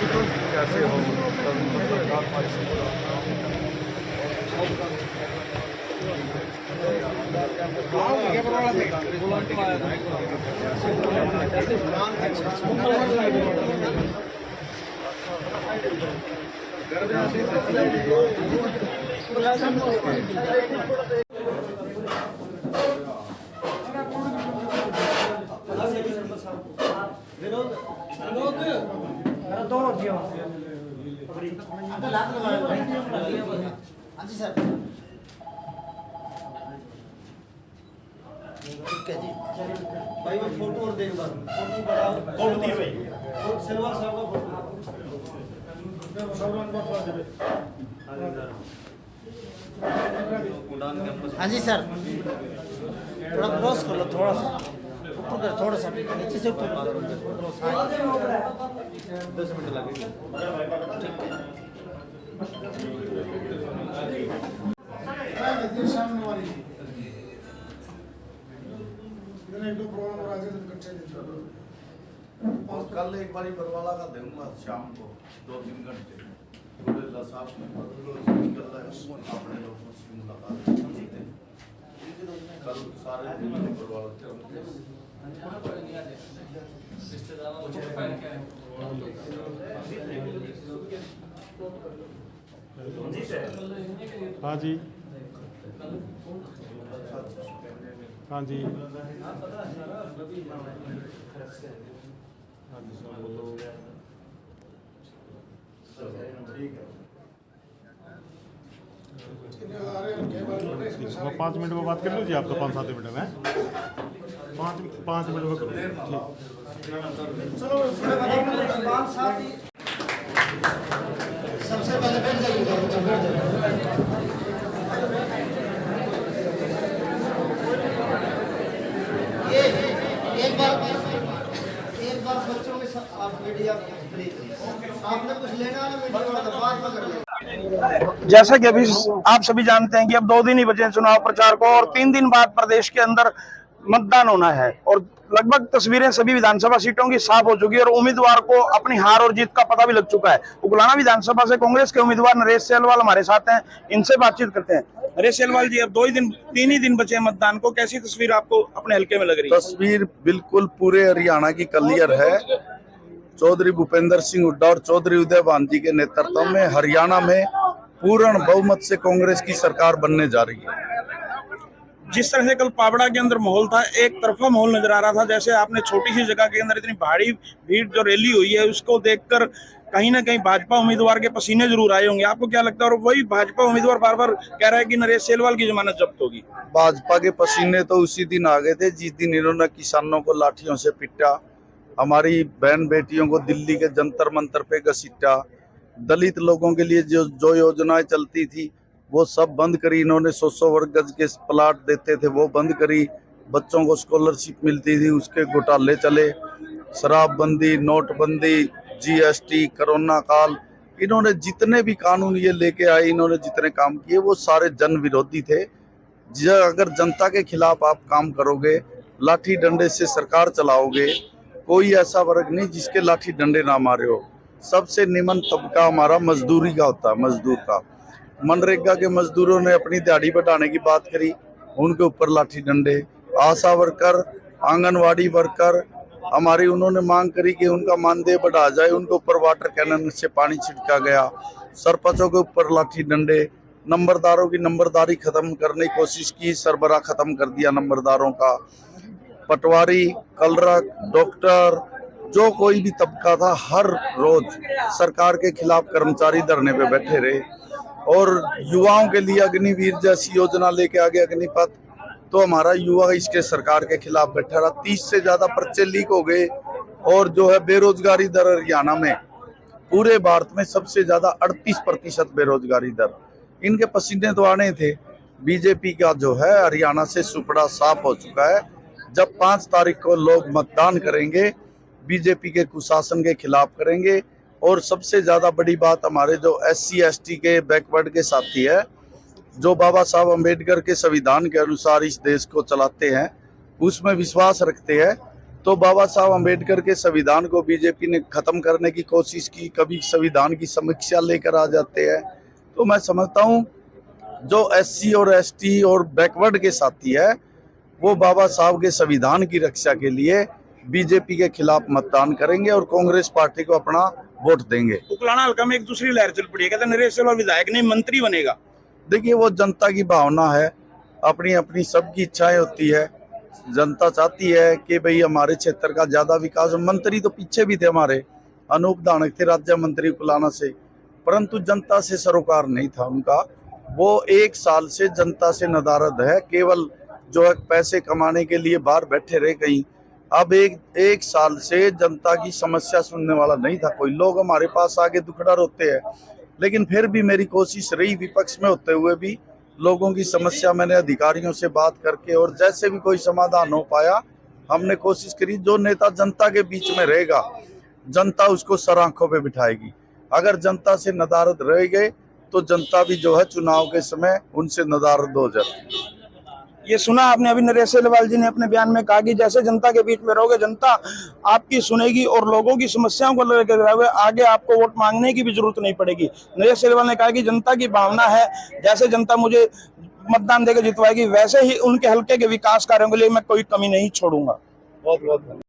कैसे हो हाँ जी सर, ठीक है जी भाई। वो फोटो और देख बार फोटो बढ़ाओ, फोटो दी भाई, फोटो सिलवा साहब का फोटो। हाँ जी सर, थोड़ा क्रॉस कर लो, थोड़ा सा ऊपर कर, थोड़ा सा नीचे से ऊपर करो, 10 मिनट लगेंगे। सामने वाली और कल एक बारी बरवाला का दूंगा शाम को 2-3 घंटे साहब अपने लोगों से मुलाकात कल सारे बरवाला हाँ जी हाँ जी ठीक है। 5 मिनट में बात कर लीजिए आप तो 5-7 मिनट में 5 मिनट में करो। सबसे पहले बैठ जाइए, ये एक बार बच्चों के साथ आप मीडिया आपने कुछ लेना है मीडिया वाला तो बात में कर लें। जैसा कि अभी आप सभी जानते हैं कि अब 2 दिन ही बचे हैं चुनाव प्रचार को और 3 दिन बाद प्रदेश के अंदर मतदान होना है और लगभग तस्वीरें सभी विधानसभा सीटों की साफ हो चुकी है और उम्मीदवार को अपनी हार और जीत का पता भी लग चुका है। उगलाना विधानसभा से कांग्रेस के उम्मीदवार नरेश सेलवाल हमारे साथ हैं, इनसे बातचीत करते हैं। नरेश सेलवाल जी, अब 3 ही दिन बचे हैं मतदान को, कैसी तस्वीर आपको अपने हल्के में लग रही है? तस्वीर बिल्कुल पूरे हरियाणा की क्लियर है। चौधरी भूपेंद्र सिंह हुड्डा और चौधरी उदय भान जी के नेतृत्व में हरियाणा में पूर्ण बहुमत से कांग्रेस की सरकार बनने जा रही है। जिस तरह से कल पाबड़ा के अंदर माहौल था, एक तरफा माहौल नजर आ रहा था, जैसे आपने छोटी सी जगह के अंदर इतनी भारी भीड़ जो रैली हुई है उसको देखकर कहीं ना कहीं भाजपा उम्मीदवार के पसीने जरूर आए होंगे। आपको क्या लगता है? और वही भाजपा उम्मीदवार बार बार कह रहा है कि नरेश सेलवाल की जमानत जब्त होगी। भाजपा के पसीने तो उसी दिन आ गए थे जिस दिन इन्होंने किसानों को लाठियों से पीटा, हमारी बहन बेटियों को दिल्ली के जंतर मंतर पे घसीटा, दलित लोगों के लिए जो योजनाएं चलती थी वो सब बंद करी इन्होंने। 100 वर्ग गज के प्लाट देते थे वो बंद करी, बच्चों को स्कॉलरशिप मिलती थी उसके घोटाले चले, शराबबंदी, नोटबंदी, जीएसटी, कोरोना काल, इन्होंने जितने भी कानून ये लेके आए, इन्होंने जितने काम किए वो सारे जन विरोधी थे। अगर जनता के खिलाफ आप काम करोगे, लाठी डंडे से सरकार चलाओगे, कोई ऐसा वर्ग नहीं जिसके लाठी डंडे ना मारे हो। सबसे निम्न तबका हमारा मजदूरी का होता है, मजदूर का। मनरेगा के मजदूरों ने अपनी दिहाड़ी बढ़ाने की बात करी, उनके ऊपर लाठी डंडे। आशा वर्कर, आंगनवाड़ी वर्कर, हमारी उन्होंने मांग करी कि उनका मानदेय बढ़ा जाए, उनके ऊपर वाटर कैनन से पानी छिड़का गया। सरपंचों के ऊपर लाठी डंडे, नंबरदारों की नंबरदारी खत्म करने की कोशिश की, सरबराह खत्म कर दिया नंबरदारों का। पटवारी, कलरक, डॉक्टर, जो कोई भी तबका था, हर रोज सरकार के खिलाफ कर्मचारी धरने पे बैठे रहे। और युवाओं के लिए अग्निवीर जैसी योजना लेके आ गया अग्निपथ, तो हमारा युवा इसके सरकार के खिलाफ बैठा रहा। 30 से ज्यादा पर्चे लीक हो गए। और जो है बेरोजगारी दर हरियाणा में पूरे भारत में सबसे ज्यादा 38% बेरोजगारी दर। इनके पसीने तो आने थे। बीजेपी का जो है हरियाणा से सुपड़ा साफ हो चुका है। जब 5 तारीख को लोग मतदान करेंगे, बीजेपी के कुशासन के खिलाफ करेंगे। और सबसे ज्यादा बड़ी बात, हमारे जो SC ST के बैकवर्ड के साथी है, जो बाबा साहब अम्बेडकर के संविधान के अनुसार इस देश को चलाते हैं, उसमें विश्वास रखते हैं, तो बाबा साहब अम्बेडकर के संविधान को बीजेपी ने खत्म करने की कोशिश की, कभी संविधान की समीक्षा लेकर आ जाते हैं। तो मैं समझता हूँ जो SC और ST और बैकवर्ड के साथी है वो बाबा साहब के संविधान की रक्षा के लिए बीजेपी के खिलाफ मतदान करेंगे और कांग्रेस पार्टी को अपना वोट देंगे। उकलाना हल्का में एक दूसरी लहर चल पड़ी है, कहते नरेश सेलवाल विधायक नहीं मंत्री बनेगा। देखिए वो जनता की भावना है, अपनी अपनी सबकी इच्छाएं होती है। जनता चाहती है कि भाई हमारे क्षेत्र का ज्यादा विकास। मंत्री तो पीछे भी थे हमारे, अनूप धानक थे राज्य मंत्री उकलाना से, परंतु जनता से सरोकार नहीं था उनका। वो 1 साल से जनता से नदारद है, केवल जो है पैसे कमाने के लिए बाहर बैठे रहे कहीं। अब एक साल से जनता की समस्या सुनने वाला नहीं था कोई। लोग हमारे पास आके दुखड़ा रोते हैं, लेकिन फिर भी मेरी कोशिश रही विपक्ष में होते हुए भी लोगों की समस्या मैंने अधिकारियों से बात करके और जैसे भी कोई समाधान हो पाया हमने कोशिश करी। जो नेता जनता के बीच में रहेगा जनता उसको सर आंखों पे बिठाएगी। अगर जनता से नदारद रह गए तो जनता भी जो है चुनाव के समय उनसे नदारद हो जाती है। ये सुना आपने अभी नरेश सेलवाल जी ने अपने बयान में कहा कि जैसे जनता के बीच में रहोगे जनता आपकी सुनेगी और लोगों की समस्याओं को लेकर आगे आपको वोट मांगने की भी जरूरत नहीं पड़ेगी। नरेश सेलवाल ने कहा कि जनता की भावना है, जैसे जनता मुझे मतदान देकर जितवाएगी वैसे ही उनके हल्के के विकास कार्यों के लिए मैं कोई कमी नहीं छोड़ूंगा। बहुत बहुत